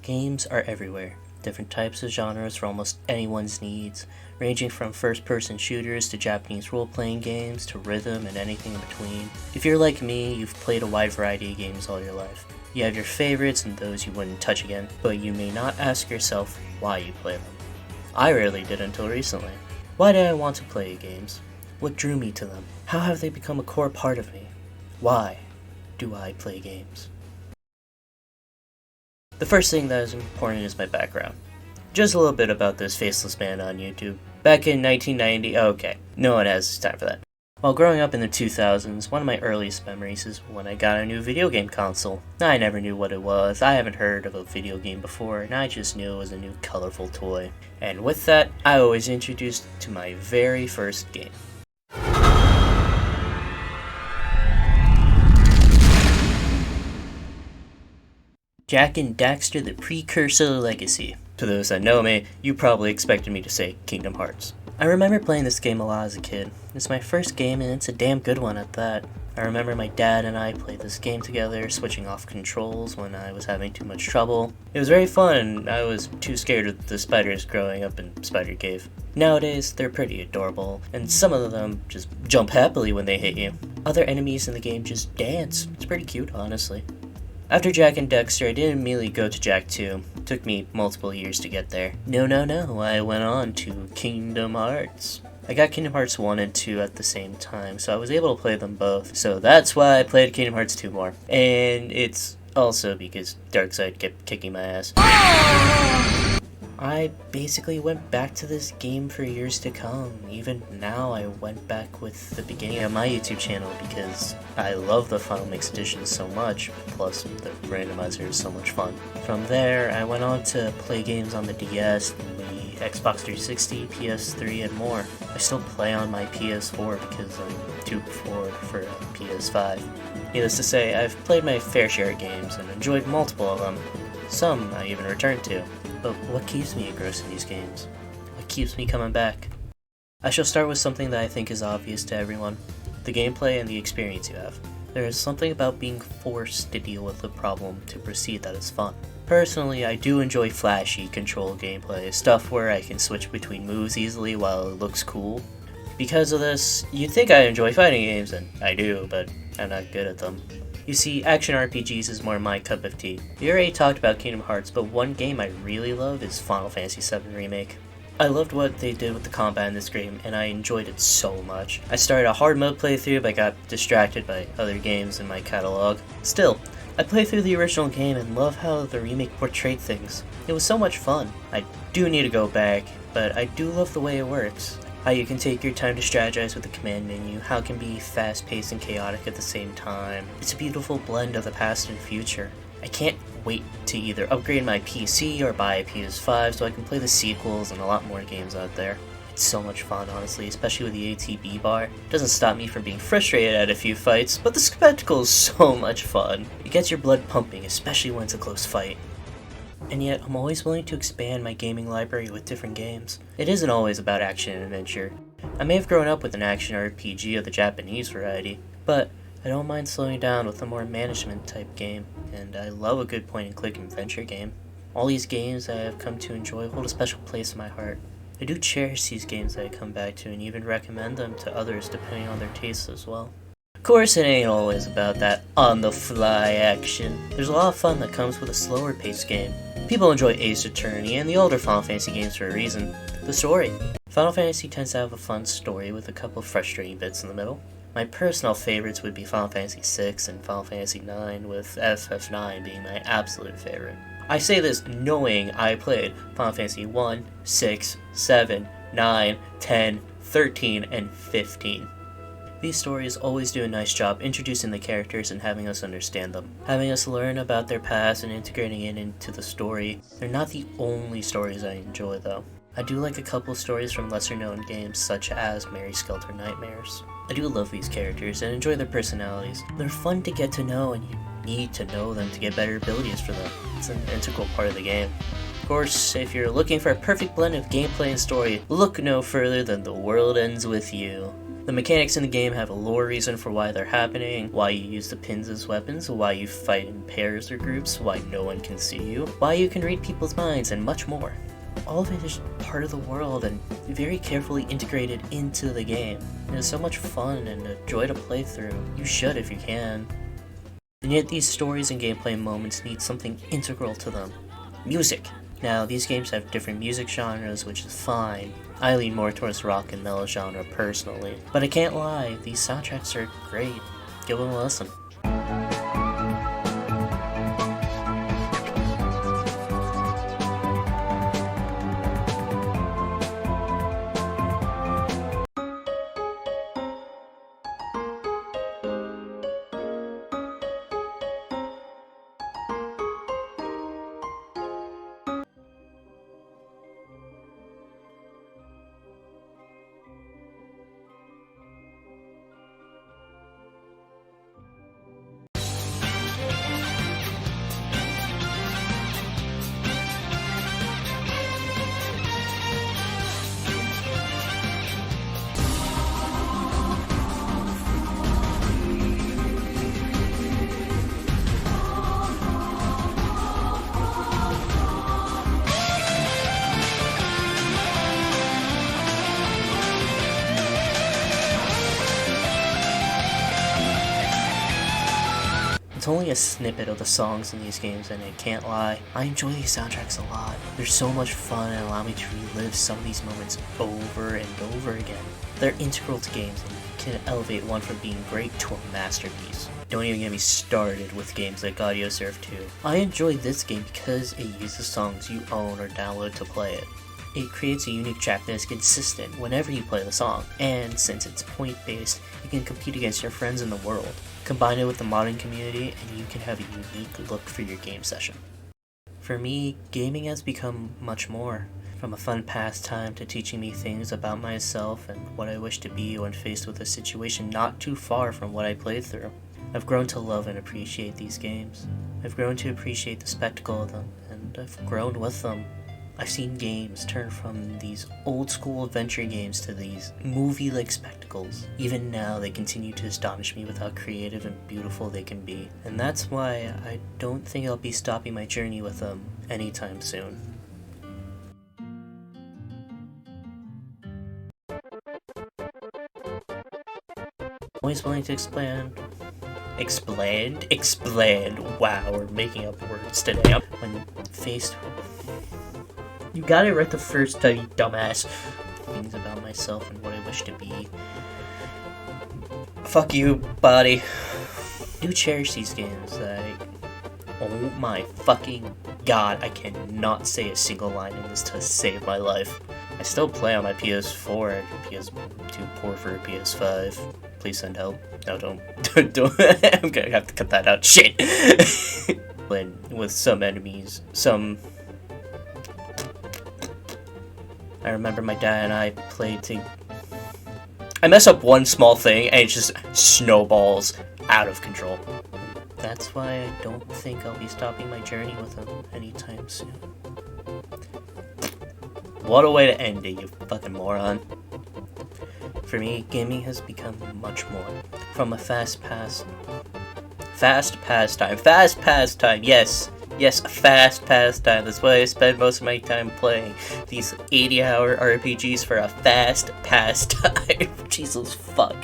Games are everywhere. Different types of genres for almost anyone's needs, ranging from first-person shooters to Japanese role-playing games to rhythm and anything in between. If you're like me, you've played a wide variety of games all your life. You have your favorites and those you wouldn't touch again, but you may not ask yourself why you play them. I rarely did until recently. Why did I want to play games? What drew me to them? How have they become a core part of me? Why do I play games? The first thing that is important is my background. Just a little bit about this faceless man on YouTube. Back in 1990, okay, no one has time for that. While growing up in the 2000s, one of my earliest memories is when I got a new video game console. I never knew what it was, I haven't heard of a video game before, and I just knew it was a new colorful toy. And with that, I was introduced to my very first game. Jak and Daxter, the Precursor Legacy. To those that know me, you probably expected me to say Kingdom Hearts. I remember playing this game a lot as a kid. It's my first game and it's a damn good one at that. I remember my dad and I played this game together, switching off controls when I was having too much trouble. It was very fun and I was too scared of the spiders growing up in Spider Cave. Nowadays, they're pretty adorable, and some of them just jump happily when they hit you. Other enemies in the game just dance. It's pretty cute, honestly. After Jak and Daxter, I didn't immediately go to Jak 2. It took me multiple years to get there. No, I went on to Kingdom Hearts. I got Kingdom Hearts 1 and 2 at the same time, so I was able to play them both. So that's why I played Kingdom Hearts 2 more. And it's also because Darkseid kept kicking my ass. I basically went back to this game for years to come. Even now, I went back with the beginning of my YouTube channel because I love the Final Mix Edition so much, plus the randomizer is so much fun. From there, I went on to play games on the DS, the Xbox 360, PS3, and more. I still play on my PS4 because I'm too bored for a PS5. Needless to say, I've played my fair share of games and enjoyed multiple of them. Some I even returned to. But what keeps me engrossed in these games? What keeps me coming back? I shall start with something that I think is obvious to everyone. The gameplay and the experience you have. There is something about being forced to deal with a problem to proceed that is fun. Personally, I do enjoy flashy control gameplay, stuff where I can switch between moves easily while it looks cool. Because of this, you'd think I enjoy fighting games, and I do, but I'm not good at them. You see, action RPGs is more my cup of tea. We already talked about Kingdom Hearts, but one game I really love is Final Fantasy VII Remake. I loved what they did with the combat in this game, and I enjoyed it so much. I started a hard mode playthrough, but got distracted by other games in my catalog. Still, I played through the original game and love how the remake portrayed things. It was so much fun. I do need to go back, but I do love the way it works. How you can take your time to strategize with the command menu, how it can be fast-paced and chaotic at the same time. It's a beautiful blend of the past and future. I can't wait to either upgrade my PC or buy a PS5 so I can play the sequels and a lot more games out there. It's so much fun, honestly, especially with the ATB bar. It doesn't stop me from being frustrated at a few fights, but the spectacle is so much fun. It gets your blood pumping, especially when it's a close fight. And yet, I'm always willing to expand my gaming library with different games. It isn't always about action and adventure. I may have grown up with an action RPG of the Japanese variety, but I don't mind slowing down with a more management type game, and I love a good point and click adventure game. All these games I have come to enjoy hold a special place in my heart. I do cherish these games that I come back to and even recommend them to others depending on their tastes as well. Of course, it ain't always about that on-the-fly action. There's a lot of fun that comes with a slower-paced game. People enjoy Ace Attorney and the older Final Fantasy games for a reason. The story. Final Fantasy tends to have a fun story with a couple of frustrating bits in the middle. My personal favorites would be Final Fantasy VI and Final Fantasy IX, with FF9 being my absolute favorite. I say this knowing I played Final Fantasy 1, 6, 7, 9, 10, 13, and 15. These stories always do a nice job introducing the characters and having us understand them, having us learn about their past and integrating it into the story. They're not the only stories I enjoy though. I do like a couple stories from lesser known games such as Mary Skelter Nightmares. I do love these characters and enjoy their personalities. They're fun to get to know and you need to know them to get better abilities for them. It's an integral part of the game. Of course, if you're looking for a perfect blend of gameplay and story, look no further than The World Ends With You. The mechanics in the game have a lore reason for why they're happening, why you use the pins as weapons, why you fight in pairs or groups, why no one can see you, why you can read people's minds, and much more. All of it is part of the world and very carefully integrated into the game. It is so much fun and a joy to play through. You should if you can. And yet these stories and gameplay moments need something integral to them. Music! Now, these games have different music genres, which is fine. I lean more towards rock and metal genre personally. But I can't lie, these soundtracks are great. Give them a listen. It's only a snippet of the songs in these games, and I can't lie, I enjoy these soundtracks a lot. They're so much fun and allow me to relive some of these moments over and over again. They're integral to games and can elevate one from being great to a masterpiece. Don't even get me started with games like Audiosurf 2. I enjoy this game because it uses songs you own or download to play it. It creates a unique track that is consistent whenever you play the song, and since it's point-based, you can compete against your friends in the world. Combine it with the modding community, and you can have a unique look for your game session. For me, gaming has become much more, from a fun pastime to teaching me things about myself and what I wish to be when faced with a situation not too far from what I played through. I've grown to love and appreciate these games. I've grown to appreciate the spectacle of them, and I've grown with them. I've seen games turn from these old-school adventure games to these movie-like spectacles. Even now, they continue to astonish me with how creative and beautiful they can be. And that's why I don't think I'll be stopping my journey with them anytime soon. Always willing to expand. Explain. Wow, we're making up words today. When faced with... You got it right the first time, you dumbass. Things about myself and what I wish to be. Fuck you, body. I do cherish these games. Oh my fucking god, I cannot say a single line in this to save my life. I still play on my PS4 and PS2 poor for a PS5. Please send help. No, don't. I'm gonna have to cut that out. Shit! When with some enemies, I remember my dad and I played to... I mess up one small thing and it just snowballs out of control. That's why I don't think I'll be stopping my journey with him anytime soon. What a way to end it, you fucking moron. For me, gaming has become much more. From a fast pastime, yes, a fast pastime. That's why I spend most of my time playing these 80-hour RPGs for a fast pastime. Jesus fuck.